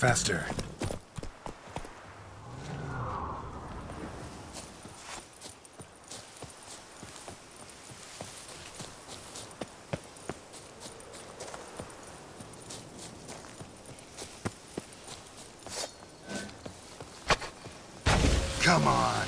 Faster. Come on.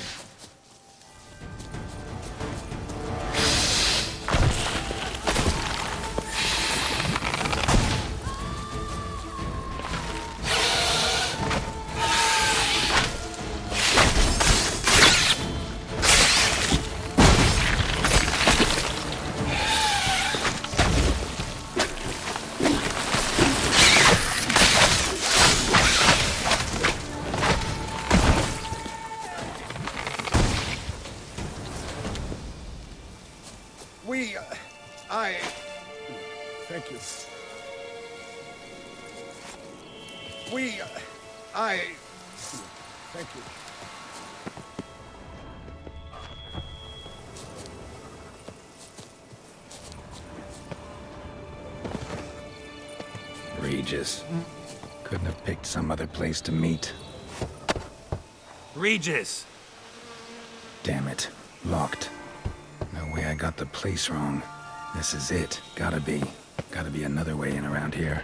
Thank you. Thank you. Regis. Couldn't have picked some other place to meet. Regis! Damn it. Locked. No way I got the place wrong. This is it. Gotta be. Gotta be another way in around here.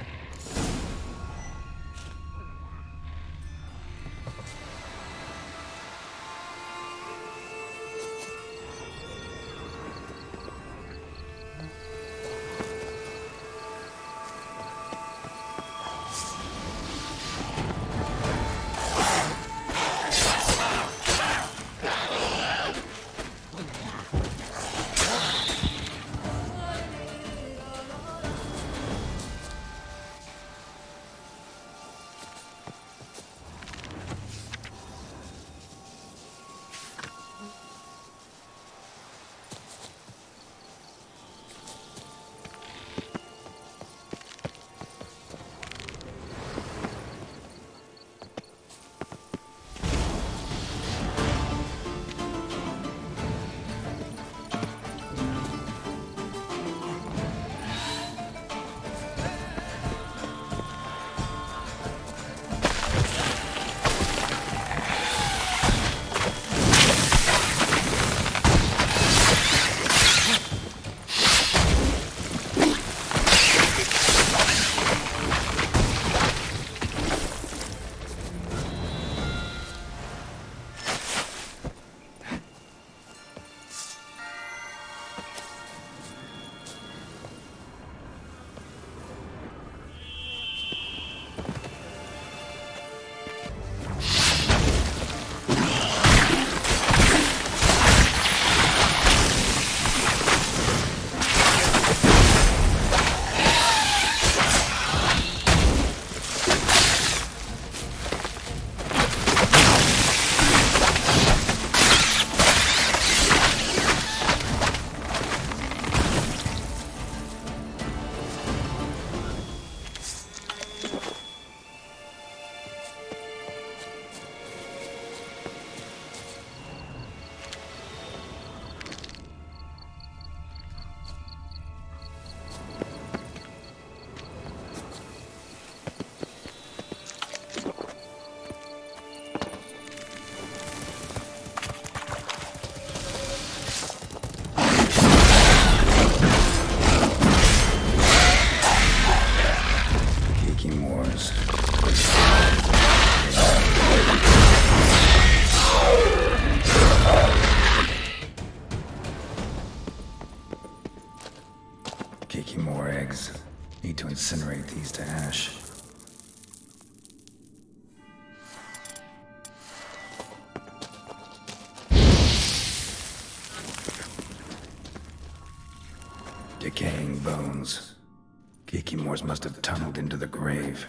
Need to incinerate these to ash. Decaying bones. Kikimores must have tunneled into the grave.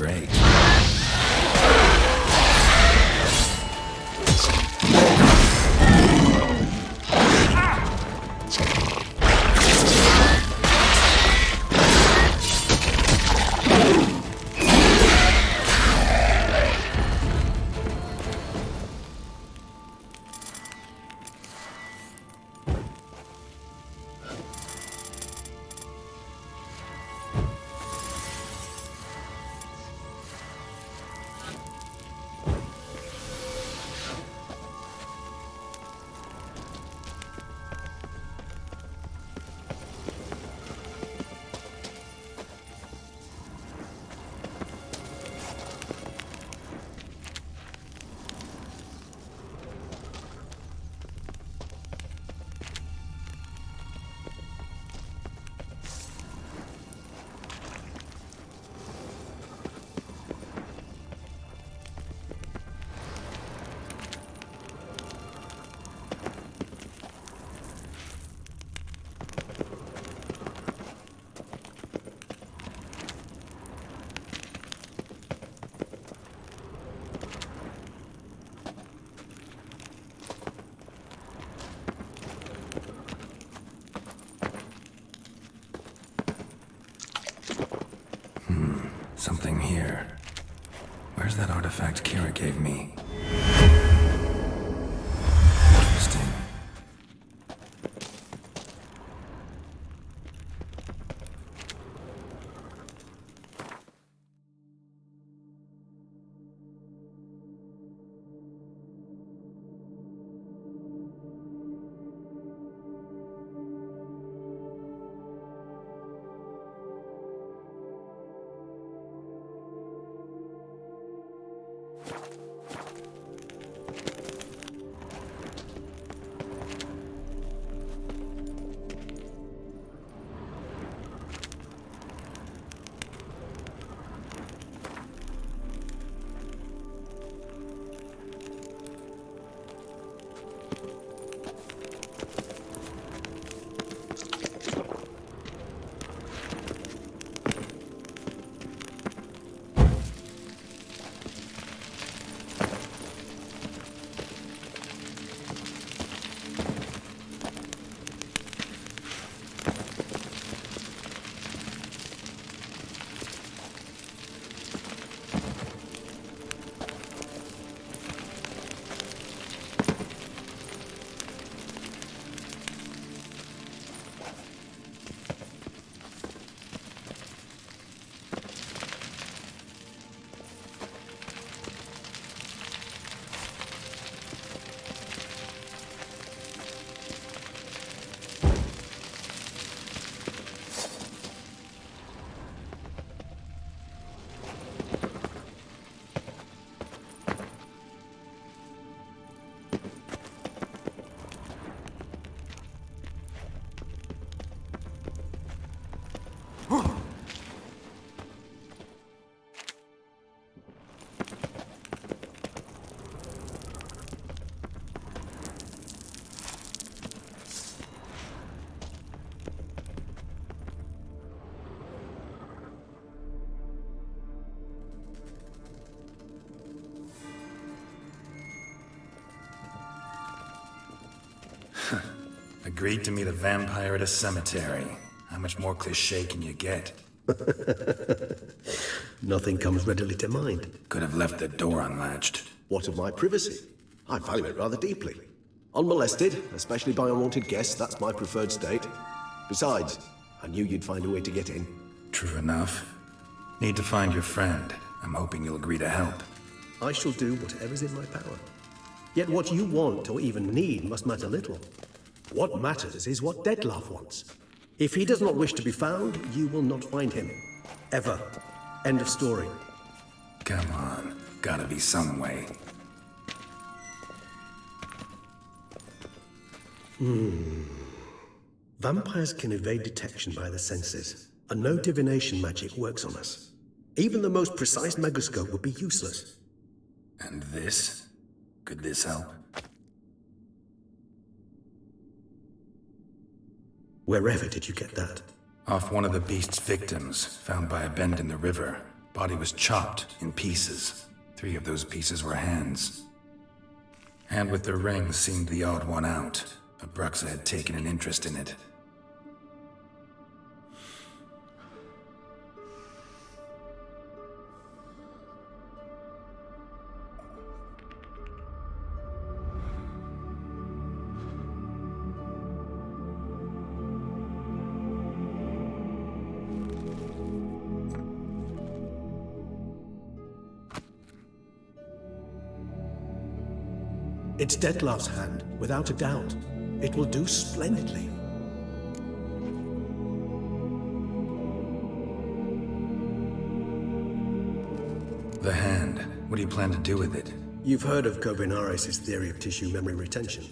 great. Something here. Where's that artifact Kira gave me? Interesting. Agreed to meet a vampire at a cemetery. How much more cliché can you get? Nothing comes readily to mind. Could have left the door unlatched. What of my privacy? I value it rather deeply. Unmolested, especially by unwanted guests, that's my preferred state. Besides, I knew you'd find a way to get in. True enough. Need to find your friend. I'm hoping you'll agree to help. I shall do whatever's in my power. Yet what you want or even need must matter little. What matters is what Detlef wants. If he does not wish to be found, you will not find him. Ever. End of story. Come on. Gotta be some way. Vampires can evade detection by the senses, and no divination magic works on us. Even the most precise megascope would be useless. And this? Could this help? Wherever did you get that? Off one of the beast's victims, found by a bend in the river. Body was chopped in pieces. 3 of those pieces were hands. Hand with the ring seemed the odd one out. Abruxa had taken an interest in it. It's Detlef's hand, without a doubt. It will do splendidly. The hand. What do you plan to do with it? You've heard of Kovinaris' theory of tissue memory retention.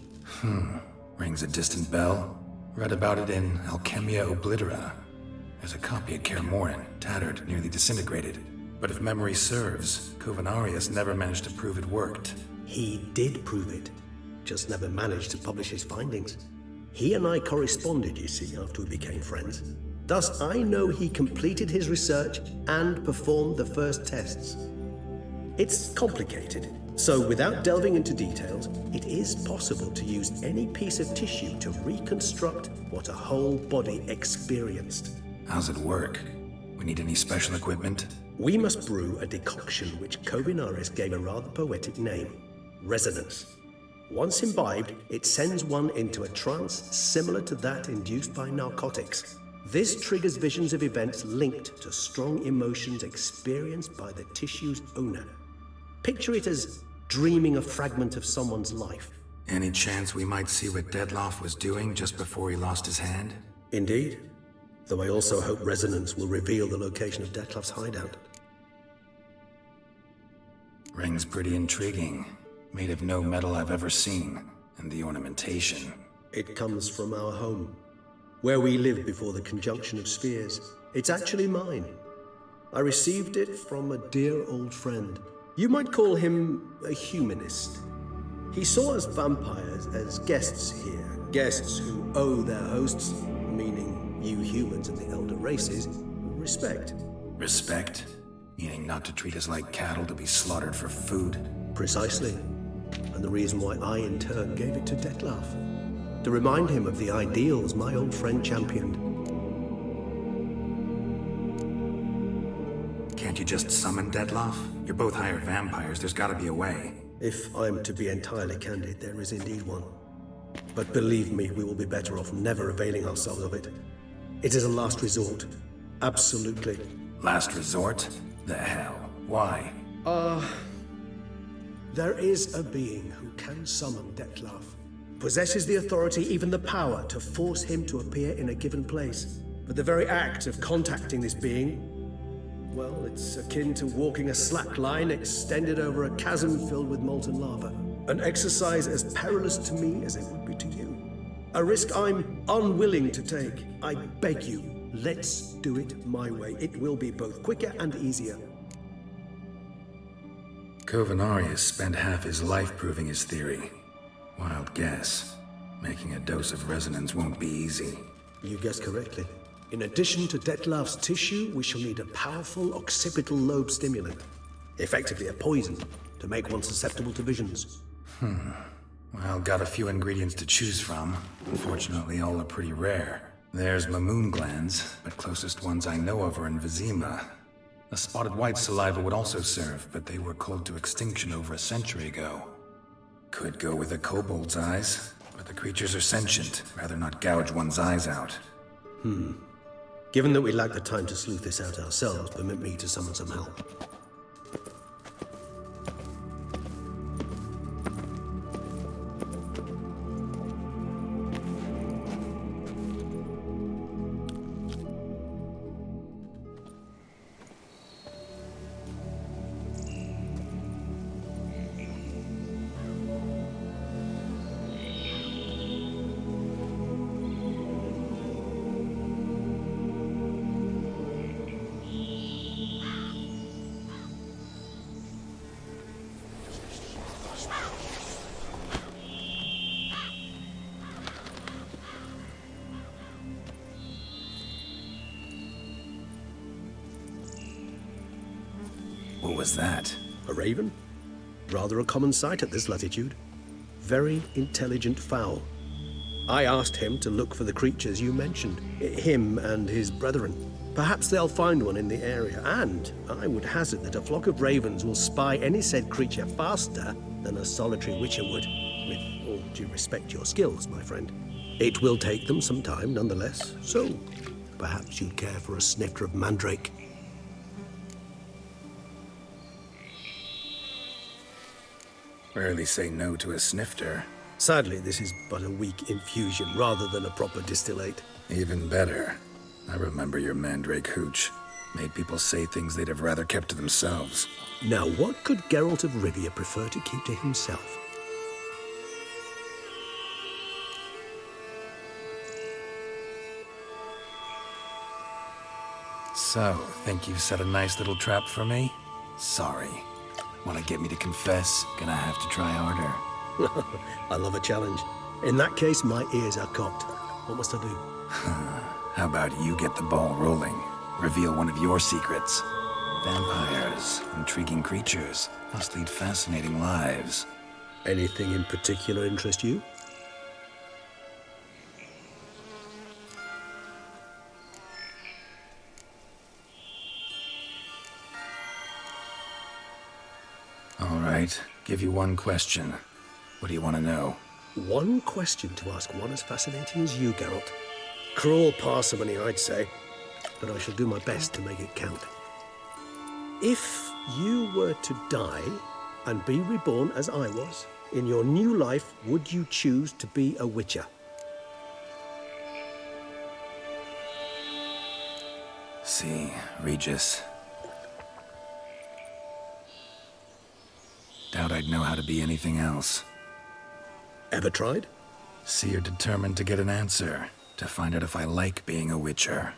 Rings a distant bell. Read about it in Alchemia Oblitera. There's a copy at Kaer Morhen, tattered, nearly disintegrated. But if memory serves, Kovinaris never managed to prove it worked. He did prove it, just never managed to publish his findings. He and I corresponded, you see, after we became friends. Thus, I know he completed his research and performed the first tests. It's complicated, so without delving into details, it is possible to use any piece of tissue to reconstruct what a whole body experienced. How's it work? We need any special equipment? We must brew a decoction which Kovinaris gave a rather poetic name. Resonance. Once imbibed, it sends one into a trance similar to that induced by narcotics. This triggers visions of events linked to strong emotions experienced by the tissue's owner. Picture it as dreaming a fragment of someone's life. Any chance we might see what Detlef was doing just before he lost his hand? Indeed. Though I also hope resonance will reveal the location of Detlef's hideout. Ring's pretty intriguing. Made of no metal I've ever seen, and the ornamentation. It comes from our home, where we lived before the conjunction of spheres. It's actually mine. I received it from a dear old friend. You might call him a humanist. He saw us vampires as guests here, guests who owe their hosts, meaning you humans and the elder races, respect. Respect? Meaning not to treat us like cattle to be slaughtered for food? Precisely. And the reason why I, in turn, gave it to Detlef. To remind him of the ideals my old friend championed. Can't you just summon Detlef? You're both hired vampires, there's gotta be a way. If I'm to be entirely candid, there is indeed one. But believe me, we will be better off never availing ourselves of it. It is a last resort. Absolutely. Last resort? The hell? Why? There is a being who can summon Detlef. Possesses the authority, even the power, to force him to appear in a given place. But the very act of contacting this being, well, it's akin to walking a slack line extended over a chasm filled with molten lava. An exercise as perilous to me as it would be to you. A risk I'm unwilling to take. I beg you, let's do it my way. It will be both quicker and easier. Kovinaris spent half his life proving his theory. Wild guess. Making a dose of resonance won't be easy. You guessed correctly. In addition to Detlef's tissue, we shall need a powerful occipital lobe stimulant. Effectively a poison, to make one susceptible to visions. Well, got a few ingredients to choose from. Unfortunately, all are pretty rare. There's Mamoon glands, but closest ones I know of are in Vizima. A spotted white saliva would also serve, but they were cold to extinction over a century ago. Could go with a kobold's eyes, but the creatures are sentient. Rather not gouge one's eyes out. Given that we lack the time to sleuth this out ourselves, permit me to summon some help. What was that? A raven? Rather a common sight at this latitude. Very intelligent fowl. I asked him to look for the creatures you mentioned, him and his brethren. Perhaps they'll find one in the area, and I would hazard that a flock of ravens will spy any said creature faster than a solitary witcher would, with all due respect to your skills, my friend. It will take them some time, nonetheless, so perhaps you'd care for a snifter of mandrake. Rarely say no to a snifter. Sadly, this is but a weak infusion rather than a proper distillate. Even better. I remember your mandrake hooch. Made people say things they'd have rather kept to themselves. Now, what could Geralt of Rivia prefer to keep to himself? So, think you've set a nice little trap for me? Sorry. Want to get me to confess? Gonna have to try harder. I love a challenge. In that case, my ears are cocked. What must I do? How about you get the ball rolling? Reveal one of your secrets. Vampires, intriguing creatures, must lead fascinating lives. Anything in particular interest you? All right, give you one question. What do you want to know? One question to ask one as fascinating as you, Geralt. Cruel parsimony, I'd say, but I shall do my best to make it count. If you were to die and be reborn as I was, in your new life, would you choose to be a witcher? See, Regis. Doubt I'd know how to be anything else. Ever tried? See, you're determined to get an answer, to find out if I like being a witcher.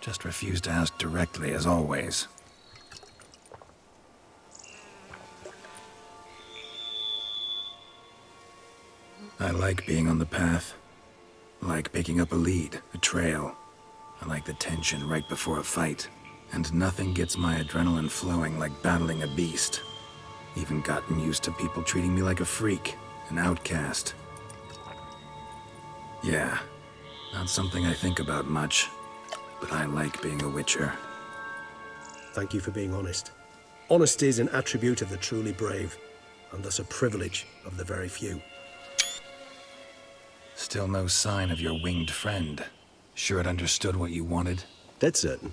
Just refuse to ask directly, as always. I like being on the path. I like picking up a lead, a trail. I like the tension right before a fight. And nothing gets my adrenaline flowing like battling a beast. Even gotten used to people treating me like a freak, an outcast. Yeah, not something I think about much, but I like being a witcher. Thank you for being honest. Honesty is an attribute of the truly brave, and thus a privilege of the very few. Still no sign of your winged friend. Sure it understood what you wanted? Dead certain.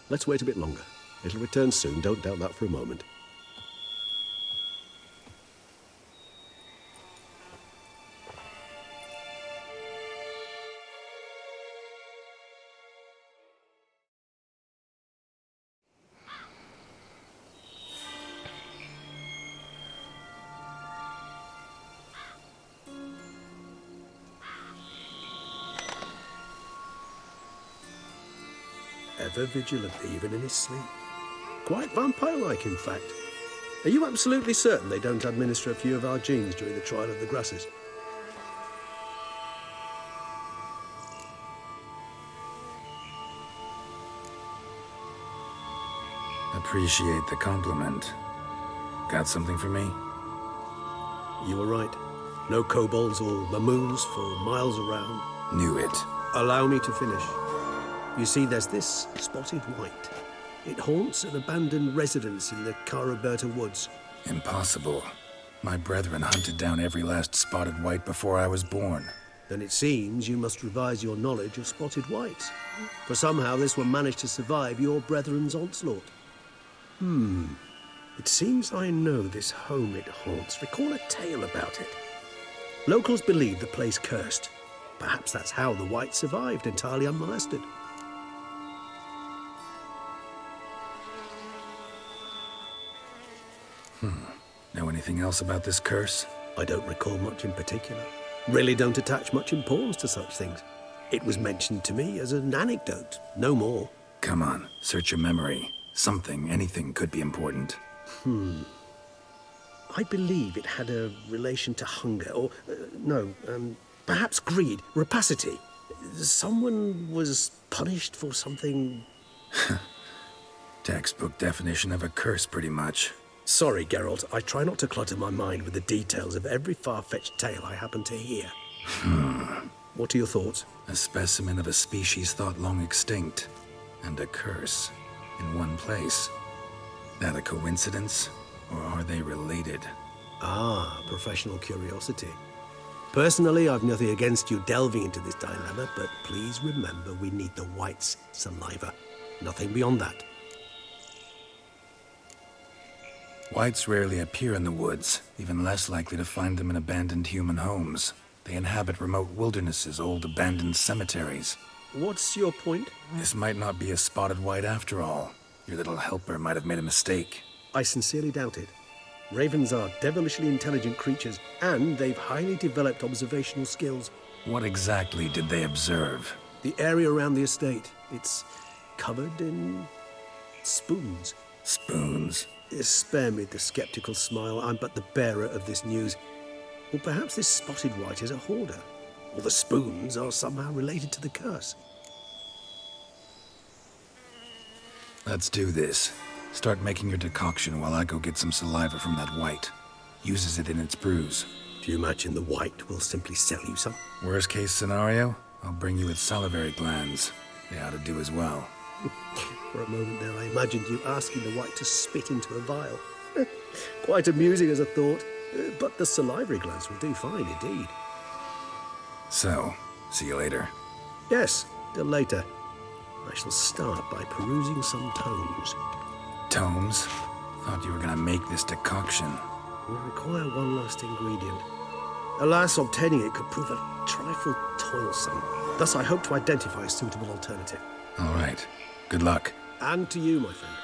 Let's wait a bit longer. It'll return soon, don't doubt that for a moment. Ever vigilant, even in his sleep. Quite vampire-like, in fact. Are you absolutely certain they don't administer a few of our genes during the trial of the grasses? Appreciate the compliment. Got something for me? You were right. No kobolds or mamoons for miles around. Knew it. Allow me to finish. You see, there's this spotted white. It haunts an abandoned residence in the Caraberta woods. Impossible. My brethren hunted down every last spotted white before I was born. Then it seems you must revise your knowledge of spotted whites. For somehow this one managed to survive your brethren's onslaught. It seems I know this home it haunts. Recall a tale about it. Locals believe the place cursed. Perhaps that's how the whites survived entirely unmolested. Know anything else about this curse? I don't recall much in particular. Really don't attach much importance to such things. It was mentioned to me as an anecdote, no more. Come on, search your memory. Something, anything could be important. I believe it had a relation to hunger, or, perhaps greed, rapacity. Someone was punished for something... Textbook definition of a curse, pretty much. Sorry, Geralt. I try not to clutter my mind with the details of every far-fetched tale I happen to hear. What are your thoughts? A specimen of a species thought long extinct, and a curse in one place. That a coincidence, or are they related? Ah, professional curiosity. Personally, I've nothing against you delving into this dilemma, but please remember we need the White's saliva. Nothing beyond that. Whites rarely appear in the woods, even less likely to find them in abandoned human homes. They inhabit remote wildernesses, old abandoned cemeteries. What's your point? This might not be a spotted white after all. Your little helper might have made a mistake. I sincerely doubt it. Ravens are devilishly intelligent creatures, and they've highly developed observational skills. What exactly did they observe? The area around the estate, it's covered in spoons. Spoons? Spare me the skeptical smile. I'm but the bearer of this news. Or perhaps this spotted white is a hoarder. Or the spoons are somehow related to the curse. Let's do this. Start making your decoction while I go get some saliva from that white. Uses it in its brews. Do you imagine the white will simply sell you some? Worst case scenario, I'll bring you its salivary glands. They ought to do as well. For a moment there, I imagined you asking the white to spit into a vial. Quite amusing as a thought, but the salivary glands will do fine indeed. So, see you later. Yes, till later. I shall start by perusing some tomes. Tomes? Thought you were gonna make this decoction. Will require one last ingredient. Alas, obtaining it could prove a trifle toilsome. Thus, I hope to identify a suitable alternative. All right. Good luck. And to you, my friend.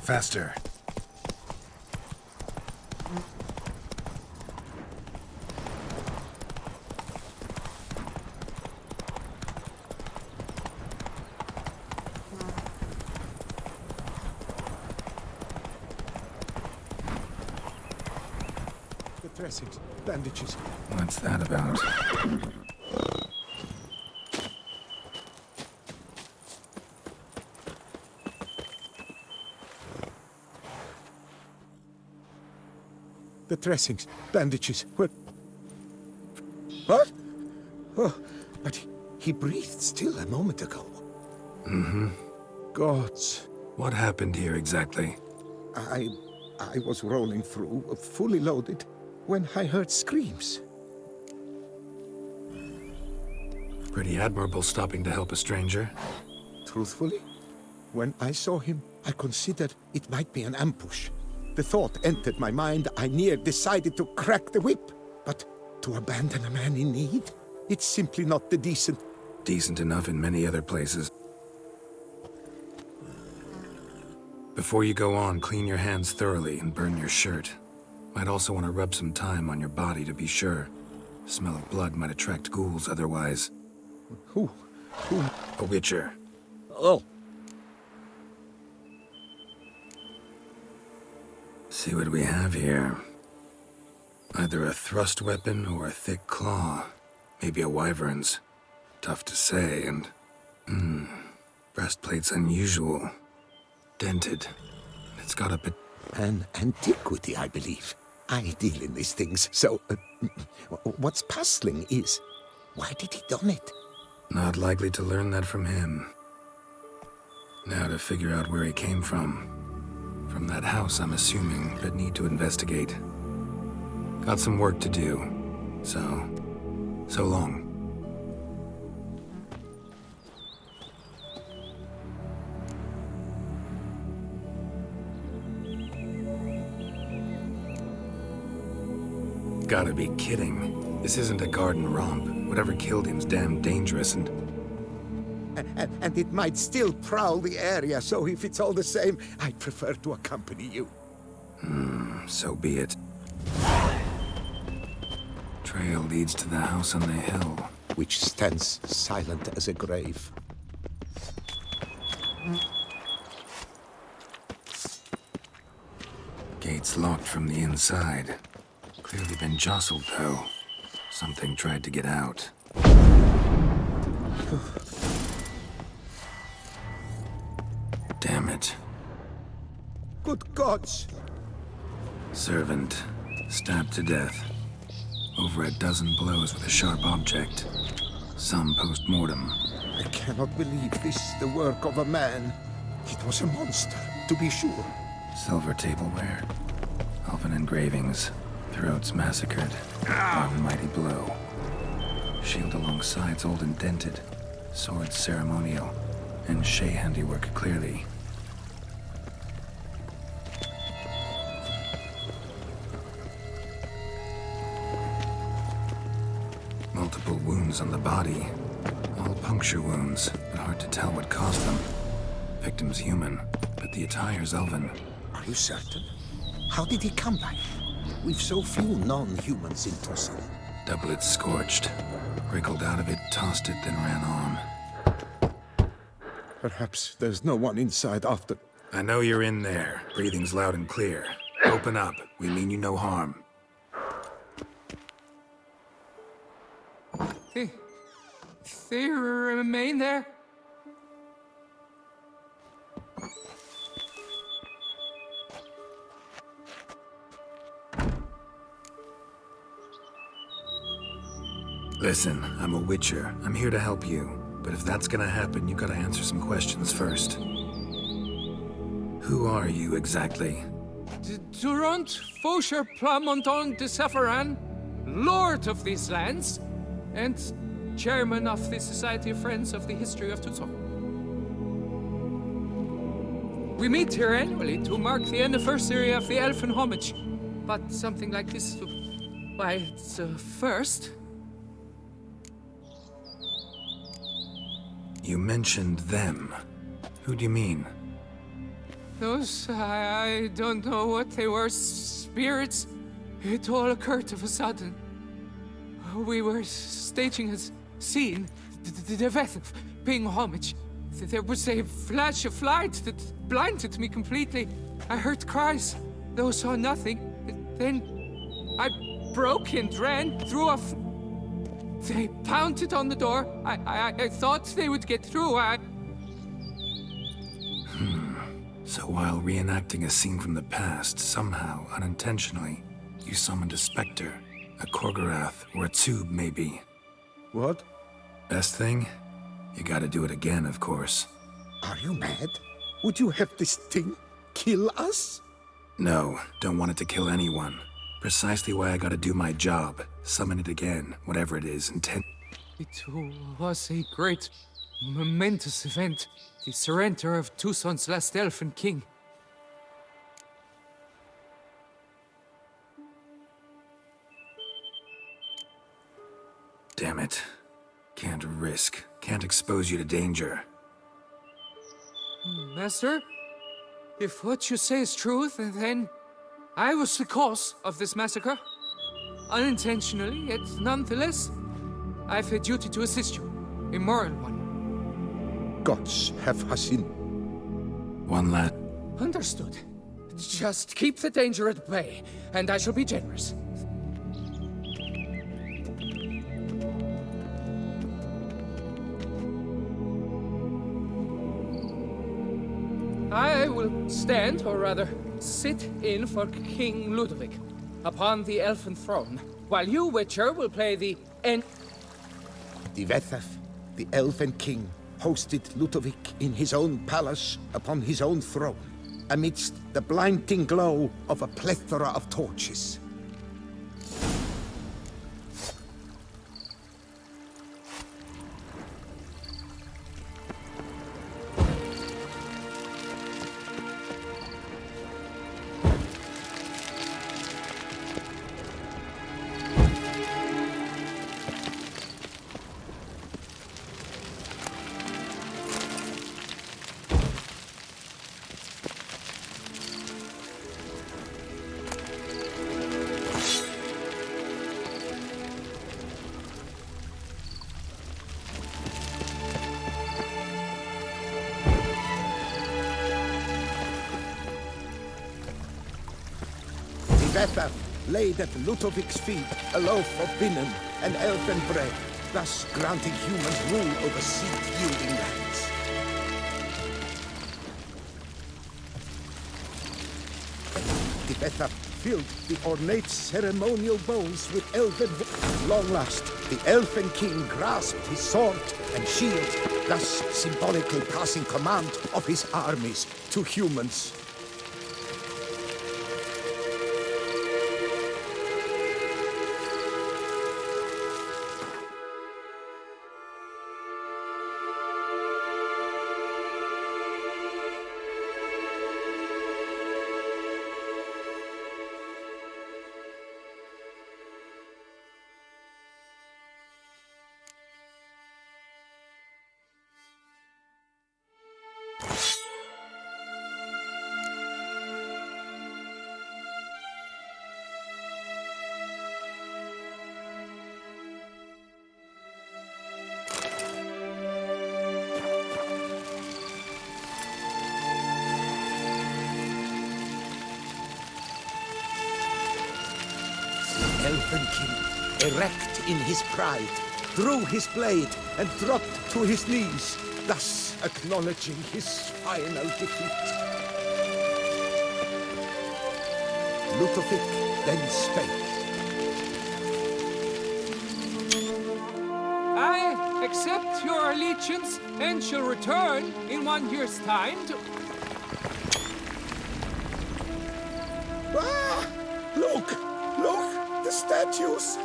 Faster. The dressings, bandages. What's that about? The dressings, bandages, were... What? Oh, but he breathed still a moment ago. Mm-hmm. Gods. What happened here exactly? I was rolling through, fully loaded, when I heard screams. Pretty admirable stopping to help a stranger. Truthfully, when I saw him, I considered it might be an ambush. The thought entered my mind, I near decided to crack the whip. But to abandon a man in need? It's simply not the decent... Decent enough in many other places. Before you go on, clean your hands thoroughly and burn your shirt. Might also want to rub some thyme on your body to be sure. Smell of blood might attract ghouls otherwise. Who A Witcher. Oh, See what we have here. Either a thrust weapon or a thick claw. Maybe a wyvern's. Tough to say, and... breastplate's unusual. Dented. It's got a bit... an antiquity, I believe. I deal in these things, so... what's puzzling is, why did he don it? Not likely to learn that from him. Now to figure out where he came from. From that house, I'm assuming, but need to investigate. Got some work to do. So long. Gotta be kidding. This isn't a garden romp. Whatever killed him's damn dangerous and... And it might still prowl the area, so if it's all the same, I'd prefer to accompany you. So be it. Trail leads to the house on the hill. Which stands silent as a grave. Gate's locked from the inside. Clearly been jostled, though. Something tried to get out. Damn it. Good gods! Servant, stabbed to death. Over a dozen blows with a sharp object. Some post-mortem. I cannot believe this is the work of a man. It was a monster, to be sure. Silver tableware. Elven engravings. Throats massacred. One mighty blow. Shield alongside's old and dented. Sword ceremonial. And Shea handiwork clearly. Multiple wounds on the body. All puncture wounds, but hard to tell what caused them. Victim's human, but the attire's elven. Are you certain? How did he come by? We've so few non-humans in Tucson. Doublet scorched. Wriggled out of it, tossed it, then ran on. Perhaps there's no one inside after... I know you're in there. Breathing's loud and clear. Open up. We mean you no harm. They remain there? Listen, I'm a Witcher. I'm here to help you. But if that's gonna happen, you gotta answer some questions first. Who are you exactly? Durant Faucher Plamonton de Safaran, Lord of these lands, and Chairman of the Society of Friends of the History of Tucson. We meet here annually to mark the anniversary of the Elfin Homage, but something like this, why, it's a first. You mentioned them. Who do you mean? Those, I don't know what they were, spirits. It all occurred of a sudden. We were staging a scene, the event of paying homage. There was a flash of light that blinded me completely. I heard cries, though saw nothing. Then I broke and ran through a... They pounded on the door. I thought they would get through. So while reenacting a scene from the past, somehow, unintentionally, you summoned a specter, a Korgorath, or a tube, maybe. What? Best thing? You gotta do it again, of course. Are you mad? Would you have this thing kill us? No, don't want it to kill anyone. Precisely why I gotta do my job. Summon it again, whatever it is, intent. It was a great, momentous event. The surrender of Tucson's last elfin king. Damn it. Can't risk. Can't expose you to danger. Master, if what you say is true, then I was the cause of this massacre. Unintentionally, yet nonetheless, I've a duty to assist you. A moral one. gods have Hasin. One last... Understood. Just keep the danger at bay, and I shall be generous. I will stand, or rather, sit in for King Ludovic upon the elfin throne, while you, Witcher, will play the Divethef, the elven king, hosted Ludovic in his own palace upon his own throne, amidst the blinding glow of a plethora of torches. Divethef laid at Ludovic's feet a loaf of binnen and elven bread, thus granting humans rule over seed-yielding lands. Divethef filled the ornate ceremonial bowls with elven... Long last, the elfen king grasped his sword and shield, thus symbolically passing command of his armies to humans. Elven king, erect in his pride, drew his blade and dropped to his knees, thus acknowledging his final defeat. Ludovic then spake. I accept your allegiance and shall return in 1 year's time to... Ah! Look! Look! The statues!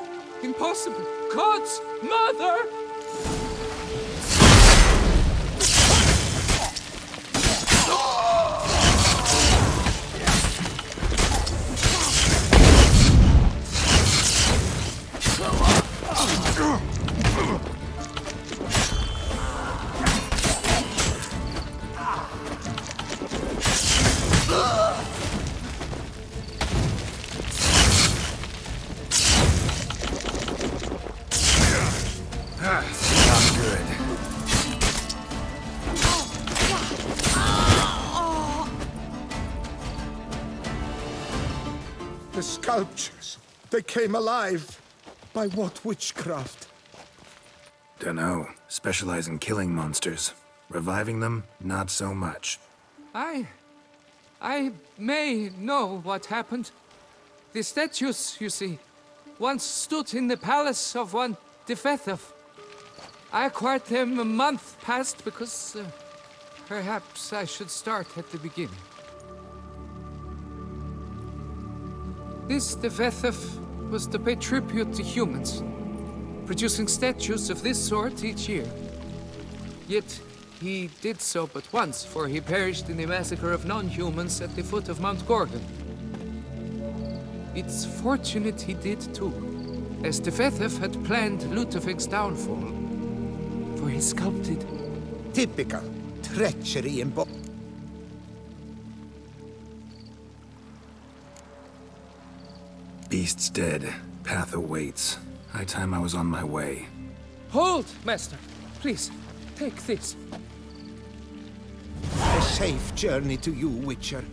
Impossible! God's mother! The sculptures, they came alive. By what witchcraft? Dunno. Specialize in killing monsters. Reviving them, not so much. I may know what happened. The statues, you see, once stood in the palace of one Divethef. I acquired them a month past because perhaps I should start at the beginning. This Divethef was to pay tribute to humans, producing statues of this sort each year. Yet he did so but once, for he perished in the massacre of non-humans at the foot of Mount Gorgon. It's fortunate he did too, as Divethef had planned Ludovic's downfall, for he sculpted... Typical treachery in both. Beast's dead. Path awaits. High time I was on my way. Hold, Master! Please, take this. safe journey to you, Witcher.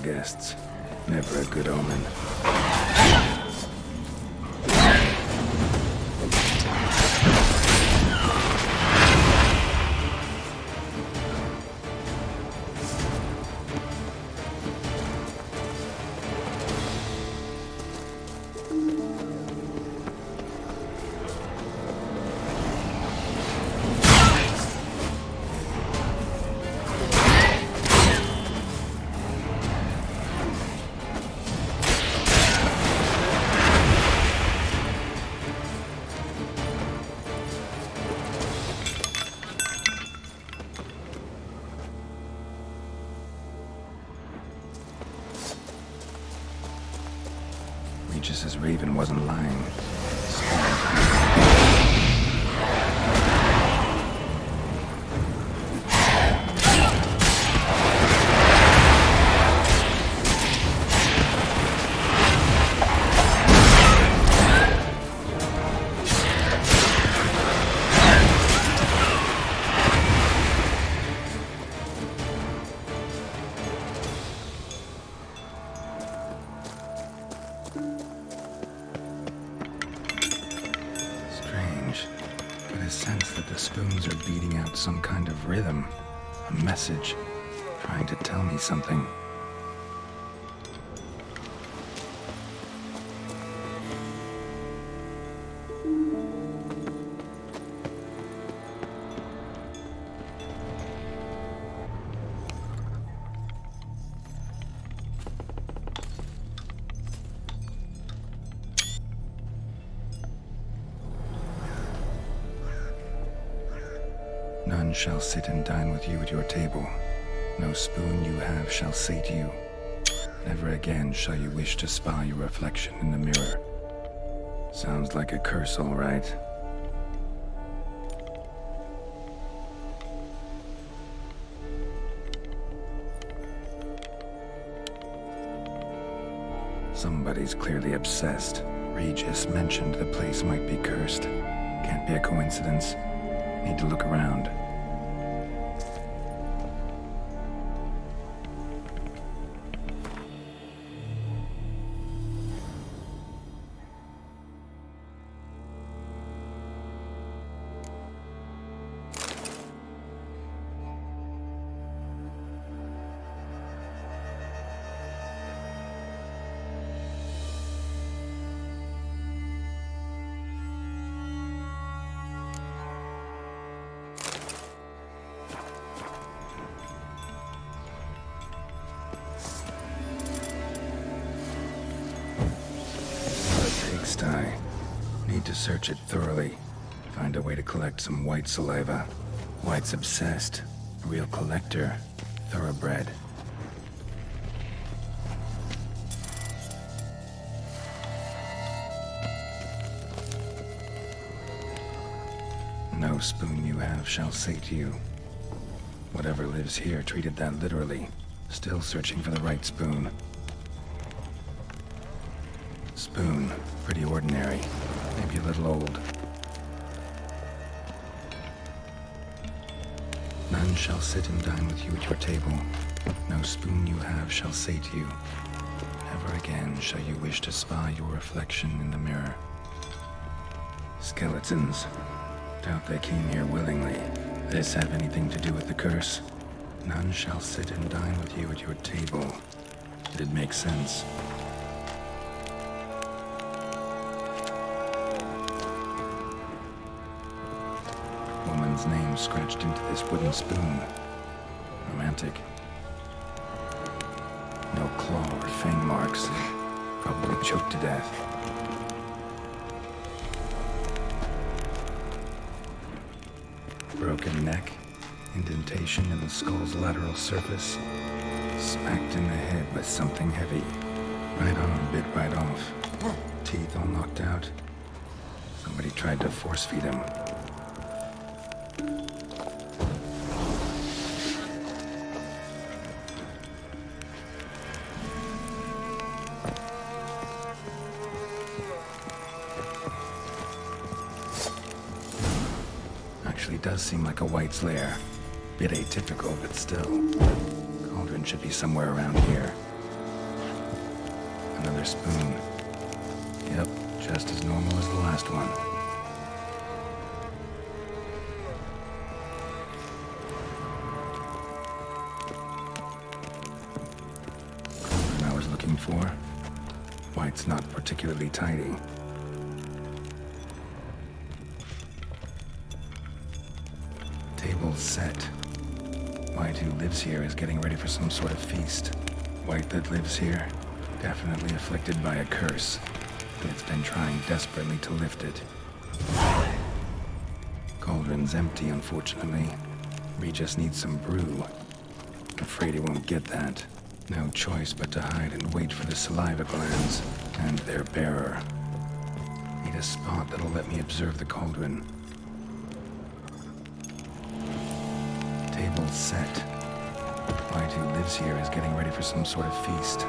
Guests. Never a good omen. Just as Raven wasn't lying. sense that the spoons are beating out some kind of rhythm, a message, trying to tell me something. None shall sit and dine with you at your table. No spoon you have shall sate you. Never again shall you wish to spy your reflection in the mirror. Sounds like a curse, all right. Somebody's clearly obsessed. Regis mentioned the place might be cursed. Can't be a coincidence. Need to look around. Need to search it thoroughly. Find a way to collect some White saliva. White's obsessed. A real collector. Thoroughbred. No spoon you have shall sate you. Whatever lives here treated that literally. Still searching for the right spoon. Spoon. Pretty ordinary. Maybe a little old. None shall sit and dine with you at your table. No spoon you have shall sate you. Never again shall you wish to spy your reflection in the mirror. Skeletons. Doubt they came here willingly. This have anything to do with the curse? None shall sit and dine with you at your table. Did it make sense? Woman's name scratched into this wooden spoon. Romantic. No claw or fang marks. Probably choked to death. Broken neck. Indentation in the skull's lateral surface. Smacked in the head with something heavy. Right on, bit right off. Teeth all knocked out. Somebody tried to force feed him. Does seem like a White's lair. Bit atypical, but still. Cauldron should be somewhere around here. Another spoon. Yep, just as normal as the last one. Cauldron I was looking for. White's not particularly tidy. Set. White, who lives here, is getting ready for some sort of feast. White that lives here, definitely afflicted by a curse. It's been trying desperately to lift it. Cauldron's empty, unfortunately. We just need some brew. Afraid he won't get that. No choice but to hide and wait for the saliva glands and their bearer. Need a spot that'll let me observe the cauldron. Table set. White, who lives here, is getting ready for some sort of feast.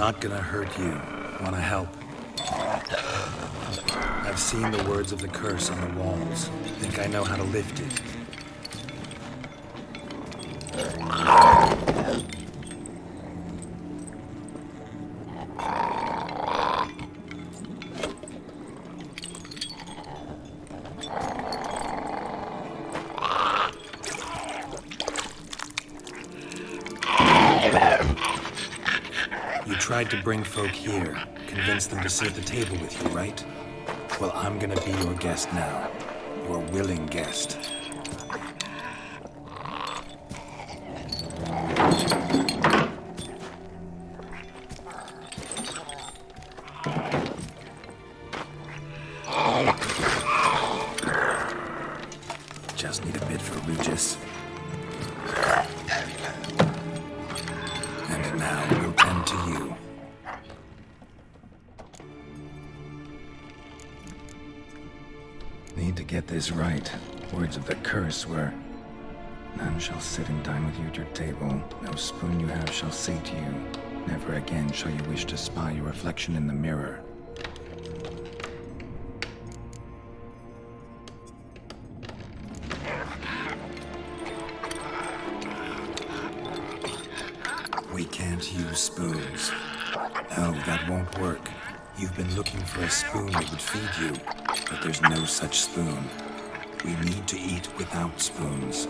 not gonna hurt you. Wanna help? I've seen the words of the curse on the walls. Think I know how to lift it. You tried to bring folk here, convince them to sit at the table with you, right? Well, I'm gonna be your guest now. Your willing guest. Just need a bit for Regis. And now we'll tend to you. Need to get this right. Words of the curse were, none shall sit and dine with you at your table. No spoon you have shall say to you, never again shall you wish to spy your reflection in the mirror. We can't use spoons. No, that won't work. You've been looking for a spoon that would feed you, but there's no such spoon. We need to eat without spoons.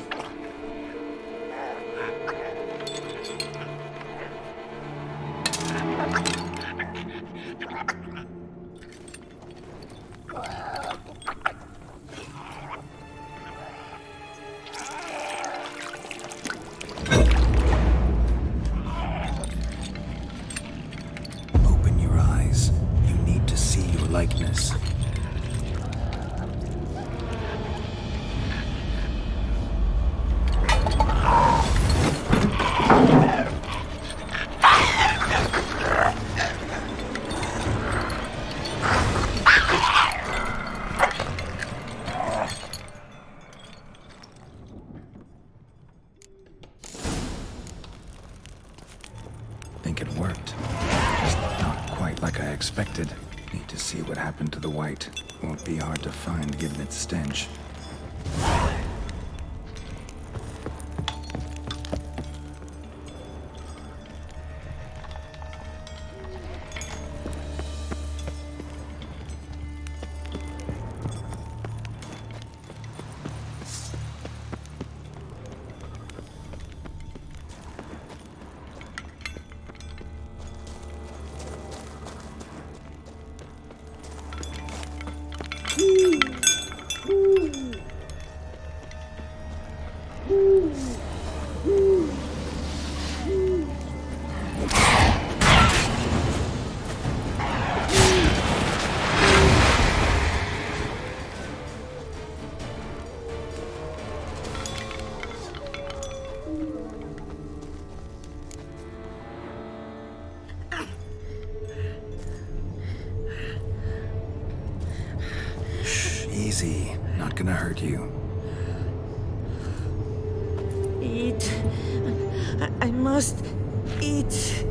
Open your eyes. You need to see your likeness. Think it worked. Just not quite like I expected. Need to see what happened to the white. Won't be hard to find given its stench. Easy. Not gonna hurt you. Eat. I must eat.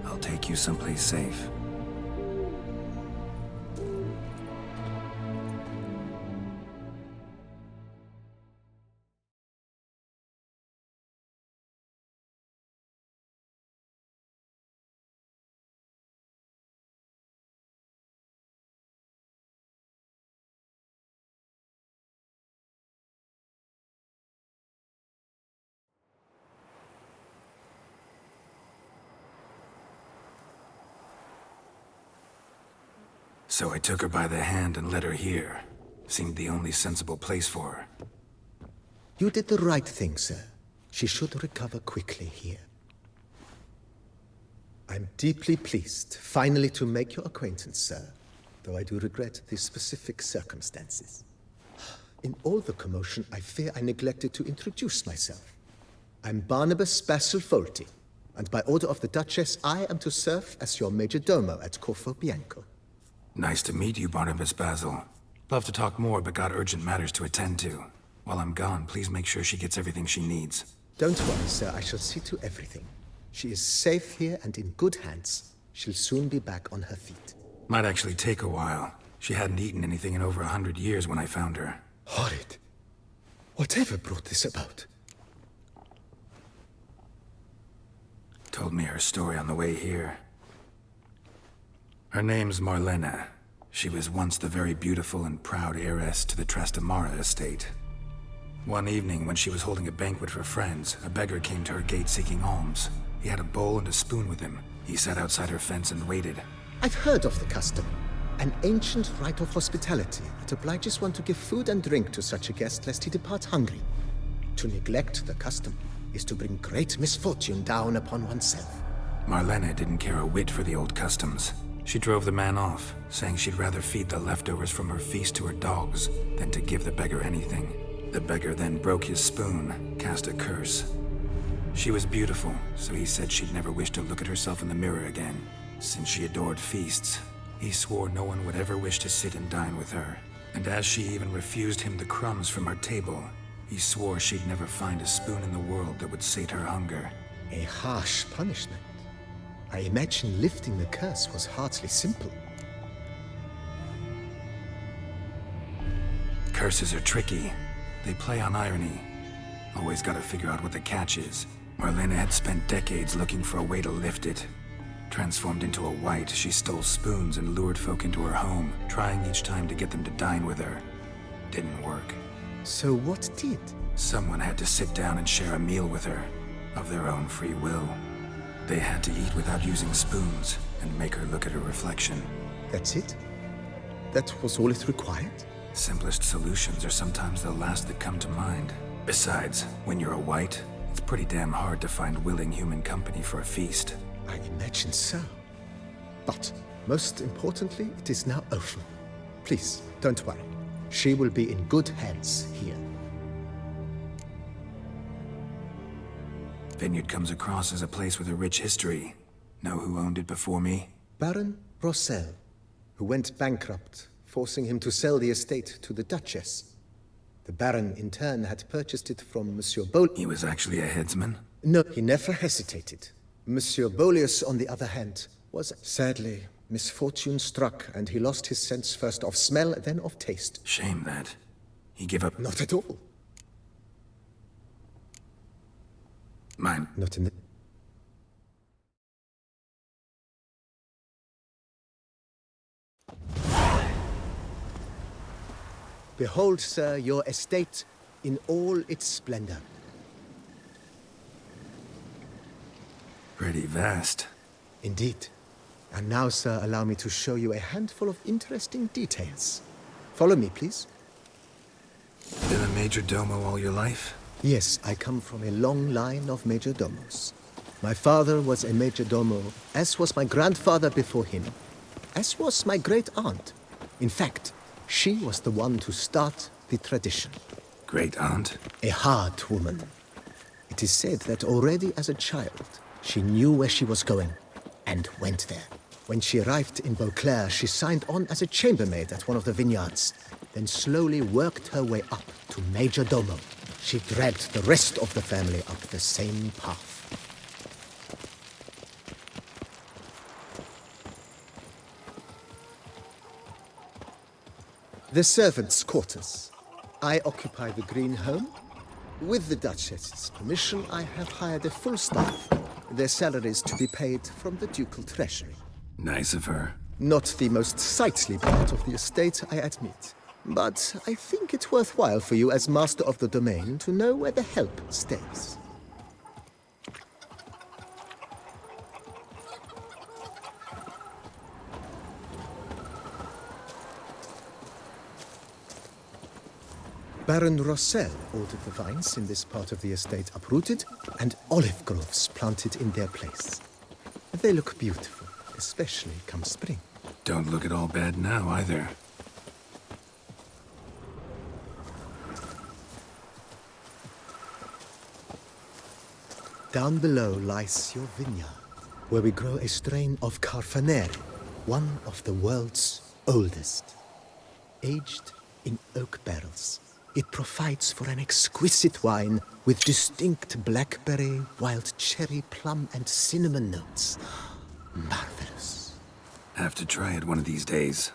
I'll take you someplace safe. So I took her by the hand and led her here. Seemed the only sensible place for her. You did the right thing, sir. She should recover quickly here. I'm deeply pleased, finally, to make your acquaintance, sir, though I do regret the specific circumstances. In all the commotion, I fear I neglected to introduce myself. I'm Barnabas Basil-Folty, And by order of the Duchess, I am to serve as your major domo at Corfo Bianco. Nice to meet you, Barnabas Basil. Love to talk more, but got urgent matters to attend to. While I'm gone, please make sure she gets everything she needs. Don't worry, sir. I shall see to everything. She is safe here and in good hands. She'll soon be back on her feet. Might actually take a while. She hadn't eaten anything in over 100 years when I found her. Horrid. Whatever brought this about? Told me her story on the way here. Her name's Marlena. She was once the very beautiful and proud heiress to the Trastamara estate. One evening, when she was holding a banquet for friends, a beggar came to her gate seeking alms. He had a bowl and a spoon with him. He sat outside her fence and waited. I've heard of the custom. An ancient rite of hospitality that obliges one to give food and drink to such a guest lest he depart hungry. To neglect the custom is to bring great misfortune down upon oneself. Marlena didn't care a whit for the old customs. She drove the man off, saying she'd rather feed the leftovers from her feast to her dogs than to give the beggar anything. The beggar then broke his spoon, cast a curse. She was beautiful, so he said she'd never wish to look at herself in the mirror again. Since she adored feasts, he swore no one would ever wish to sit and dine with her. And as she even refused him the crumbs from her table, he swore she'd never find a spoon in the world that would sate her hunger. A harsh punishment. I imagine lifting the curse was hardly simple. Curses are tricky. They play on irony. Always gotta figure out what the catch is. Marlena had spent decades looking for a way to lift it. Transformed into a wight, she stole spoons and lured folk into her home, trying each time to get them to dine with her. Didn't work. So what did? Someone had to sit down and share a meal with her, of their own free will. They had to eat without using spoons, and make her look at her reflection. That's it? That was all it required? Simplest solutions are sometimes the last that come to mind. Besides, when you're a wight, it's pretty damn hard to find willing human company for a feast. I imagine so. But, most importantly, it is now over. Please, don't worry. She will be in good hands here. Vineyard comes across as a place with a rich history. Know who owned it before me? Baron Rossel, who went bankrupt, forcing him to sell the estate to the Duchess. The Baron, in turn, had purchased it from Monsieur Bol— He was actually a headsman? No, he never hesitated. Monsieur Bolius, on the other hand, was sadly misfortune struck, and he lost his sense first of smell, then of taste. Shame that. He gave up— Not at all. Mine. Not in the— Behold, sir, your estate in all its splendor. Pretty vast. Indeed. And now, sir, allow me to show you a handful of interesting details. Follow me, please. Been a major domo all your life? Yes, I come from a long line of major domos. My father was a major domo, as was my grandfather before him, as was my great aunt. In fact, she was the one to start the tradition. Great aunt? A hard woman. It is said that already as a child, she knew where she was going and went there. When she arrived in Beauclair, she signed on as a chambermaid at one of the vineyards, then slowly worked her way up to major domo. She dragged the rest of the family up the same path. The servants' quarters. I occupy the green home. With the Duchess's permission, I have hired a full staff. Their salaries to be paid from the ducal treasury. Nice of her. Not the most sightly part of the estate, I admit. But I think it worthwhile for you as master of the domain to know where the help stays. Baron Rossel ordered the vines in this part of the estate uprooted and olive groves planted in their place. They look beautiful, especially come spring. Don't look at all bad now, either. Down below lies your vineyard, where we grow a strain of Carfanere, one of the world's oldest. Aged in oak barrels, it provides for an exquisite wine with distinct blackberry, wild cherry, plum, and cinnamon notes. Marvelous. Have to try it one of these days.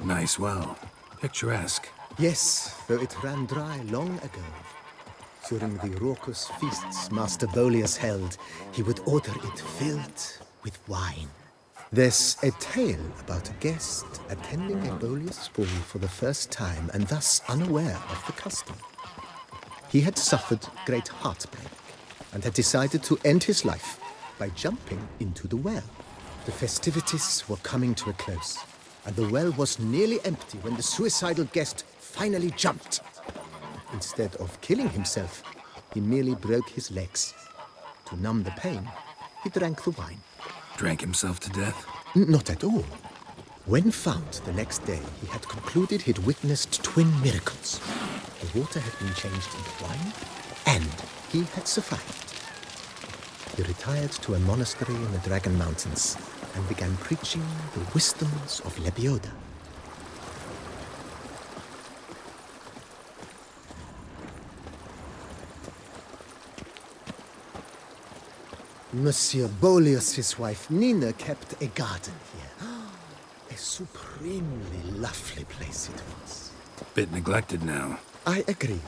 Nice well. Picturesque. Yes, though it ran dry long ago. During the raucous feasts Master Bolius held, he would order it filled with wine. There's a tale about a guest attending a Bolius ball for the first time and thus unaware of the custom. He had suffered great heartbreak and had decided to end his life by jumping into the well. The festivities were coming to a close, and the well was nearly empty when the suicidal guest finally jumped. Instead of killing himself, he merely broke his legs. To numb the pain, he drank the wine. Drank himself to death? Not at all. When found the next day, he had concluded he'd witnessed twin miracles. The water had been changed into wine, and he had survived. He retired to a monastery in the Dragon Mountains and began preaching the wisdoms of Lebioda. Monsieur Bolius' wife Nina kept a garden here. A supremely lovely place it was. Bit neglected now. I agree.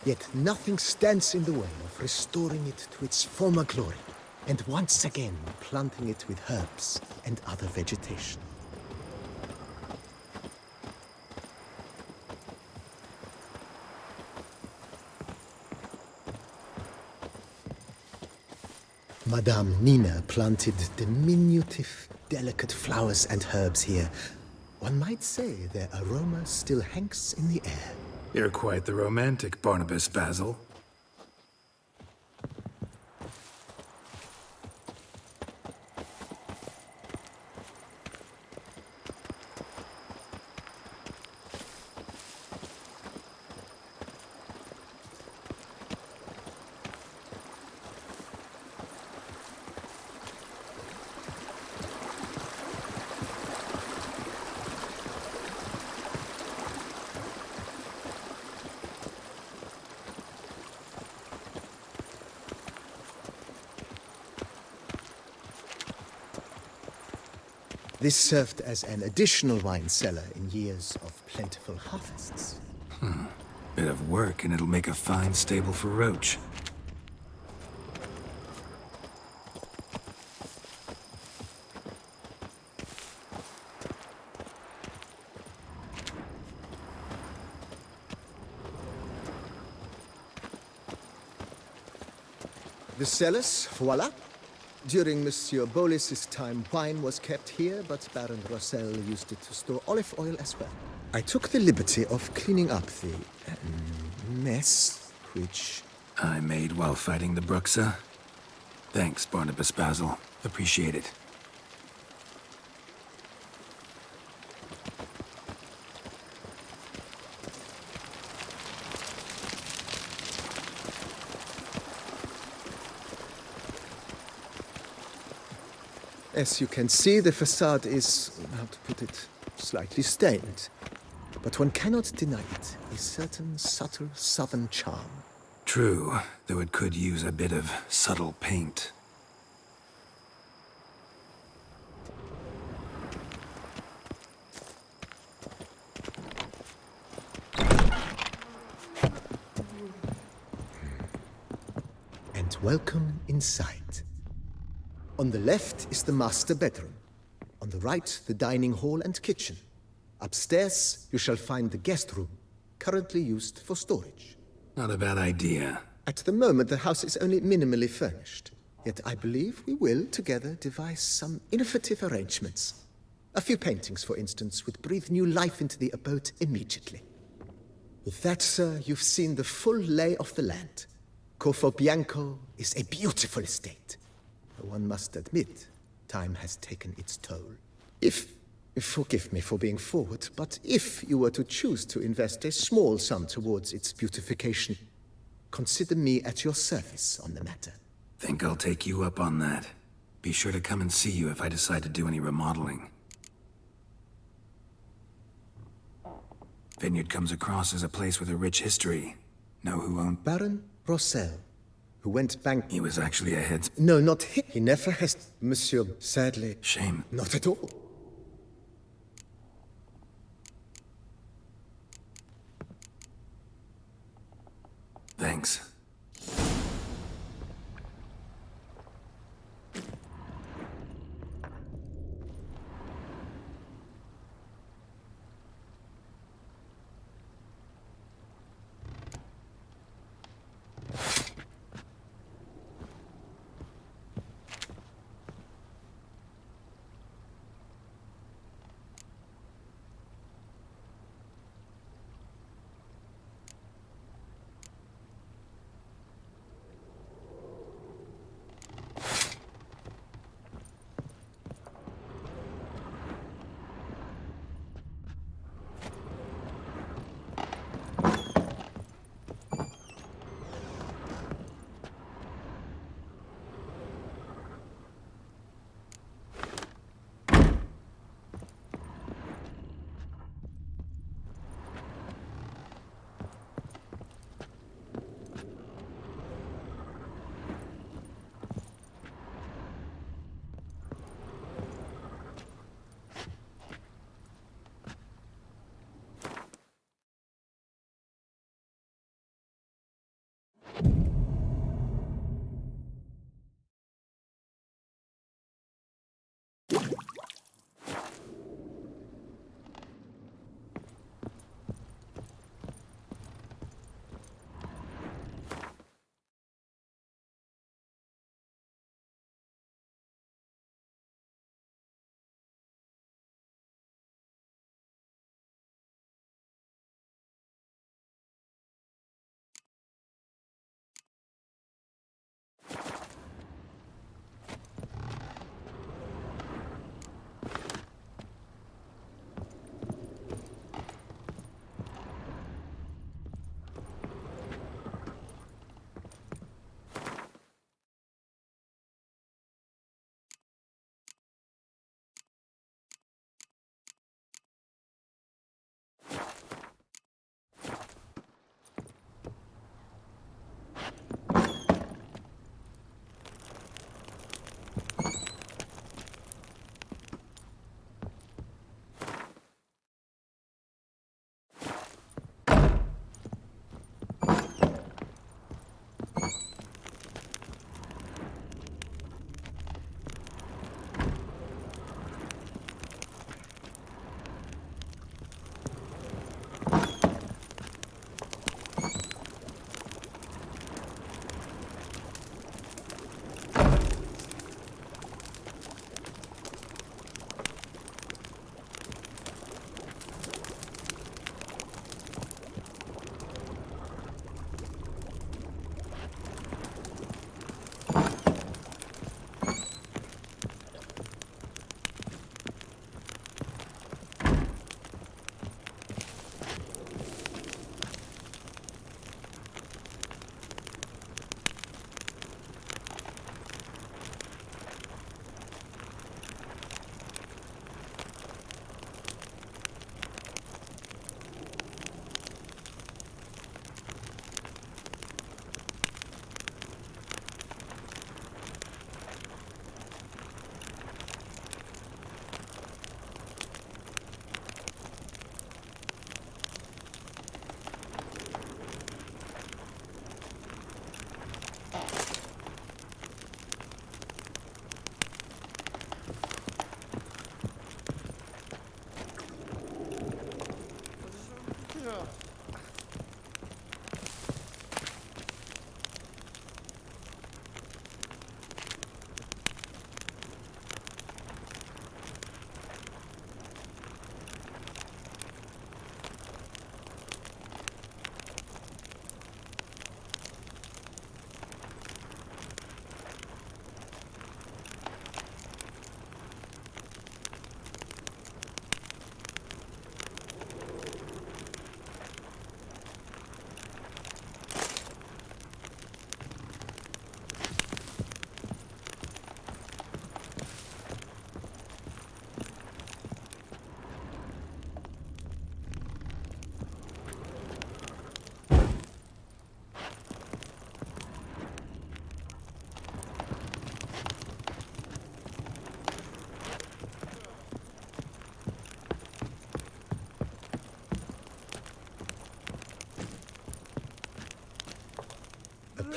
Yet nothing stands in the way of restoring it to its former glory, and once again planting it with herbs and other vegetation. Madame Nina planted diminutive, delicate flowers and herbs here. One might say their aroma still hangs in the air. You're quite the romantic, Barnabas Basil. This served as an additional wine cellar in years of plentiful harvests. Bit of work and it'll make a fine stable for Roach. The cellars, voila. During Monsieur Bolis's time, wine was kept here, but Baron Rossel used it to store olive oil as well. I took the liberty of cleaning up the mess, which... I made while fighting the Bruxa. Thanks, Barnabas Basil. Appreciate it. As you can see, the facade is, how to put it, slightly stained. But one cannot deny it, a certain subtle southern charm. True, though it could use a bit of subtle paint. And welcome inside. On the left is the master bedroom. On the right, the dining hall and kitchen. Upstairs, you shall find the guest room, currently used for storage. Not a bad idea. At the moment, the house is only minimally furnished. Yet I believe we will, together, devise some innovative arrangements. A few paintings, for instance, would breathe new life into the abode immediately. With that, sir, you've seen the full lay of the land. Corfobianco is a beautiful estate. One must admit, time has taken its toll. Forgive me for being forward, but if you were to choose to invest a small sum towards its beautification, consider me at your service on the matter. Think I'll take you up on that. Be sure to come and see you if I decide to do any remodeling. Vineyard comes across as a place with a rich history. Know who owned? Baron Rossel, who went bankrupt. He was actually a head... No, not him. He never has... Monsieur, sadly... Shame. Not at all. Thanks.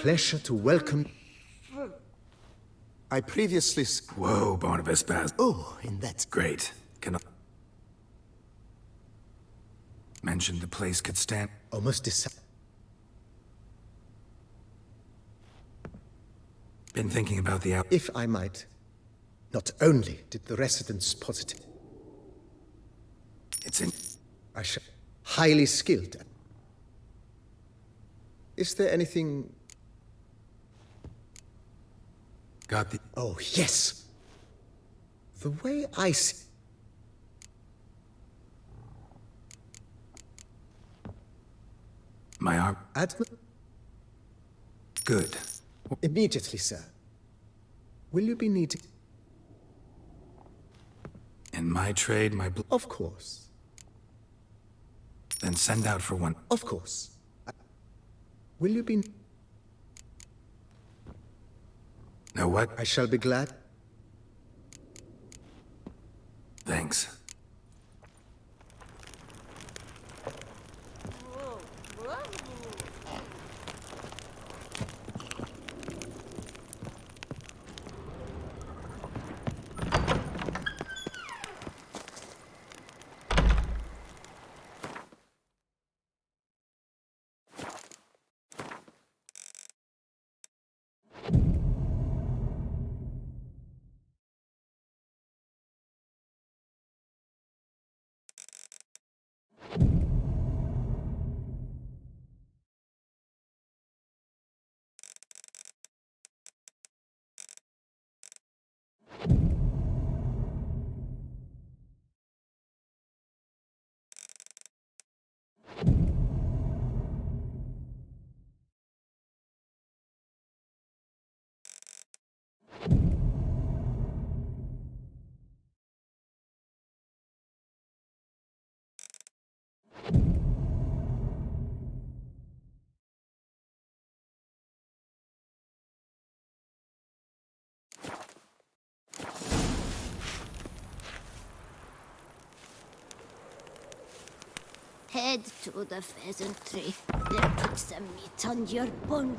pleasure to welcome... I previously... Whoa, Barnabas Baz. Oh, in that... Great. Can I... Mentioned the place could stand... Almost Been thinking about the out... If I might, not only did the residents spot it, It's in... I shall... Highly skilled. Is there anything... Got the... Oh, yes! The way I see... My arm... Admiral... Good. Immediately, sir. Will you be needing... In my trade, my... Of course. Then send out for one. Of course. Will you be... Know what? I shall be glad. Thanks. Head to the pheasantry. They'll put some meat on your bone.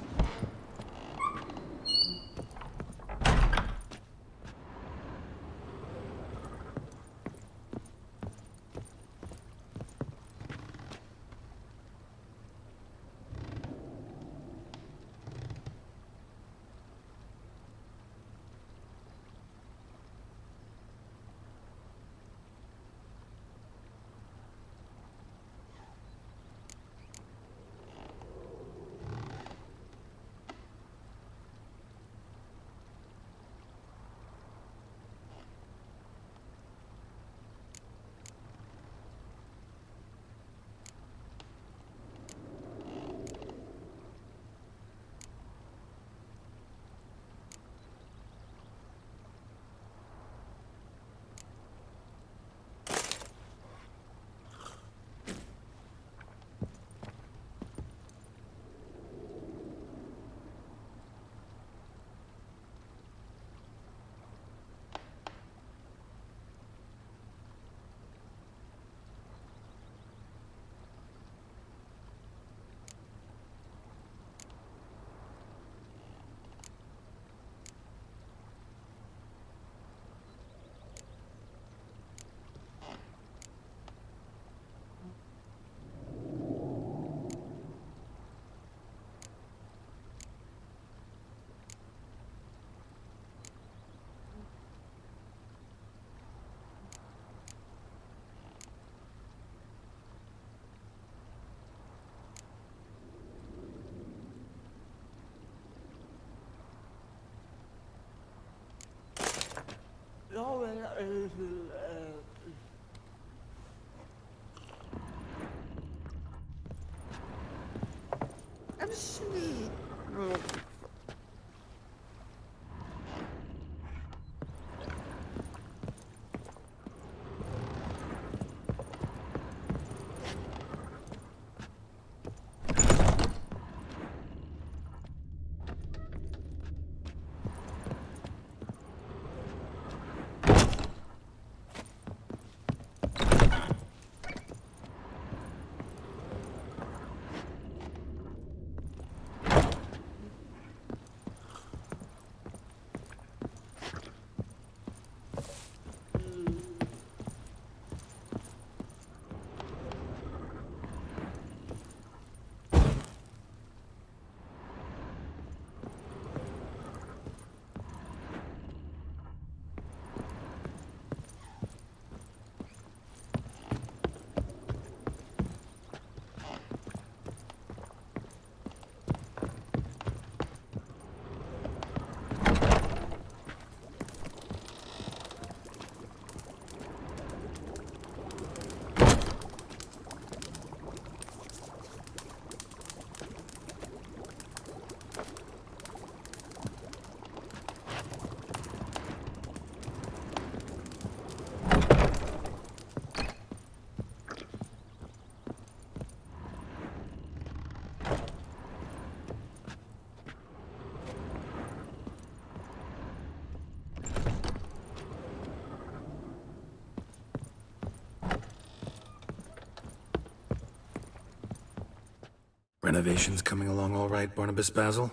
Renovations coming along all right, Barnabas Basil?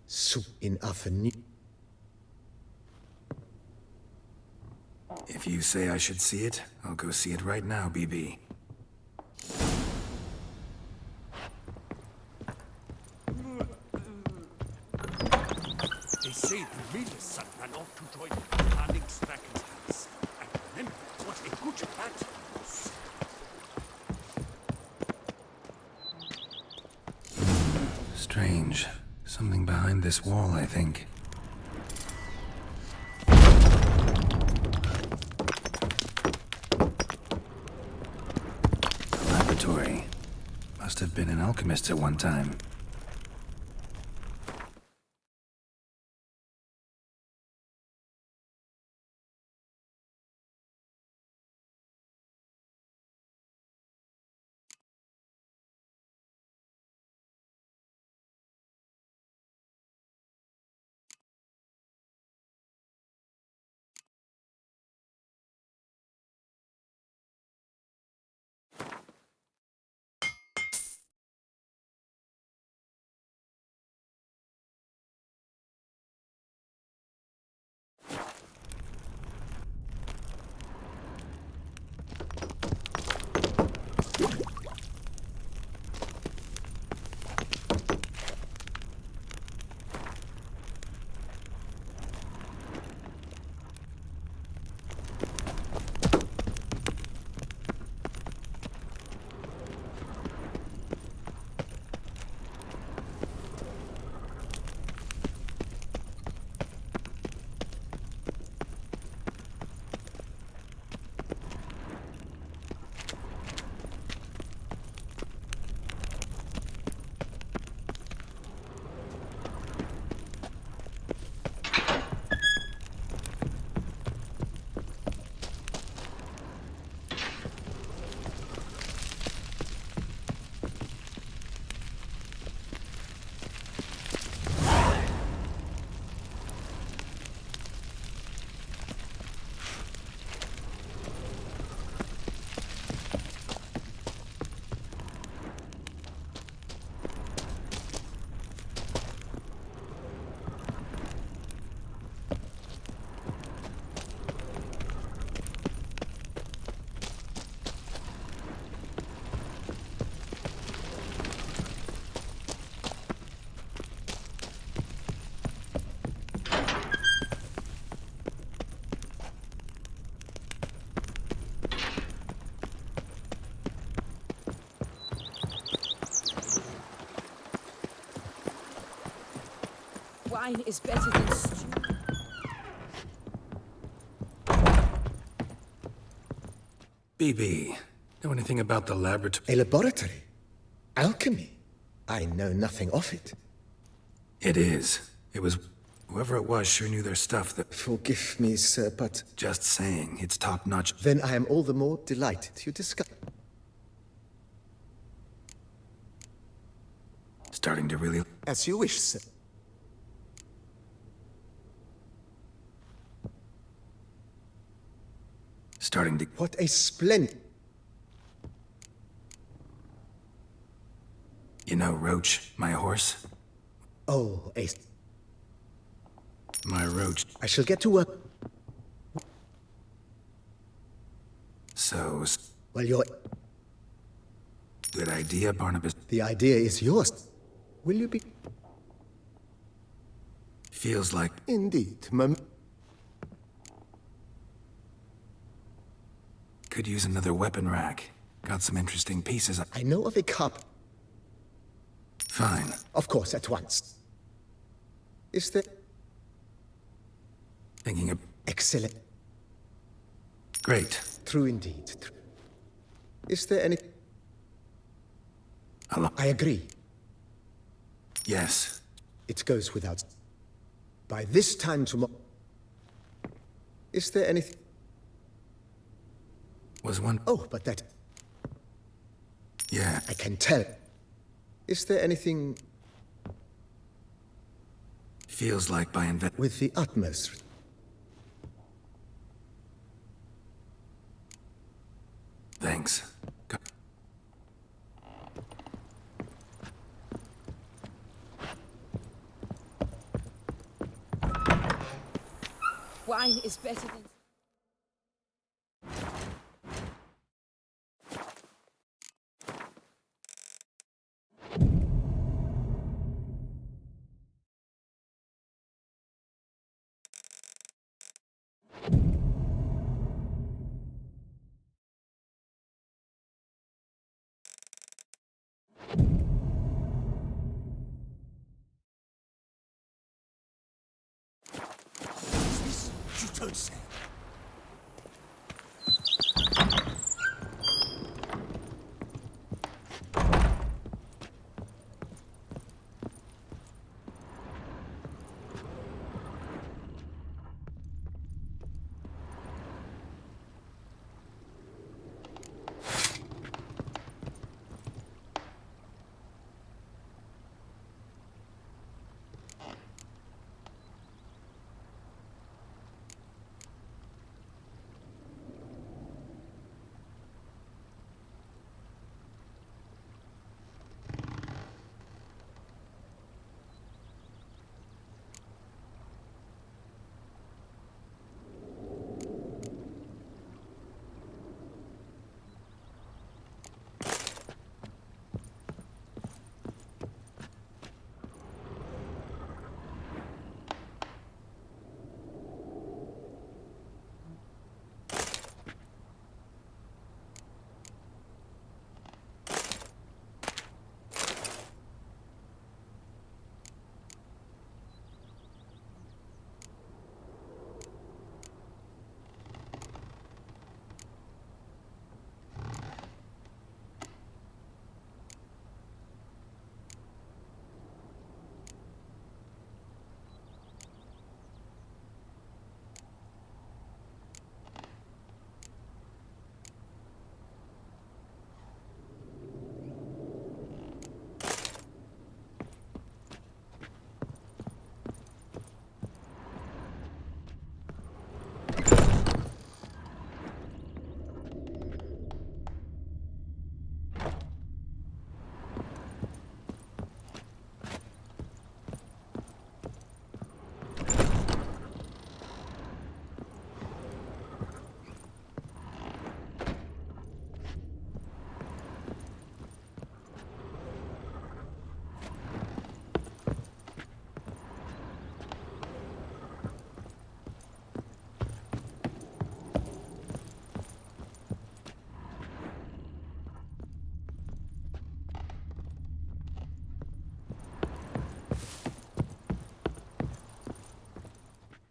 So in Avenue. If you say I should see it, I'll go see it right now, BB. They say the real son ran off to join the planning Dragon's house. And remember what a good bat was. Strange. Something behind this wall, I think. Laboratory. Must have been an alchemist at one time. Wine is better than stew. BB, know anything about the laboratory? A laboratory? Alchemy? I know nothing of it. It is. It was... Whoever it was sure knew their stuff. That... Forgive me, sir, but... Just saying, it's top-notch. Then I am all the more delighted you discover... Starting to really... As you wish, sir. Starting to... What a splendid... You know Roach, my horse? Oh, My Roach. I shall get to work. So... Well, you're... Good idea, Barnabas. The idea is yours. Will you be... Feels like... Indeed, Could use another weapon rack. Got some interesting pieces. I know of a cup. Fine. Of course, at once. Is there... Thinking of... Excellent. Great. True indeed. Is there any... I agree. Yes. It goes without... By this time tomorrow... Is there anything... Was one... Oh, but that... Yeah. I can tell. Is there anything... Feels like by With the utmost... Thanks. Wine is better than... You don't say.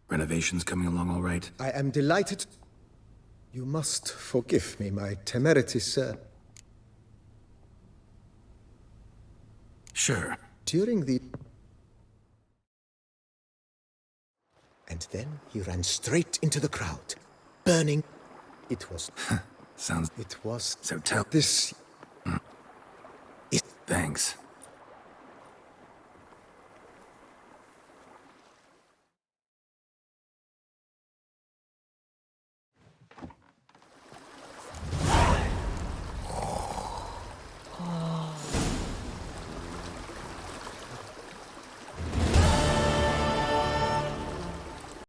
Renovations coming along all right? I am delighted. You must forgive me my temerity, sir. Sure. During the... And then he ran straight into the crowd, burning. It was... Sounds... It was... So tell... This... Thanks.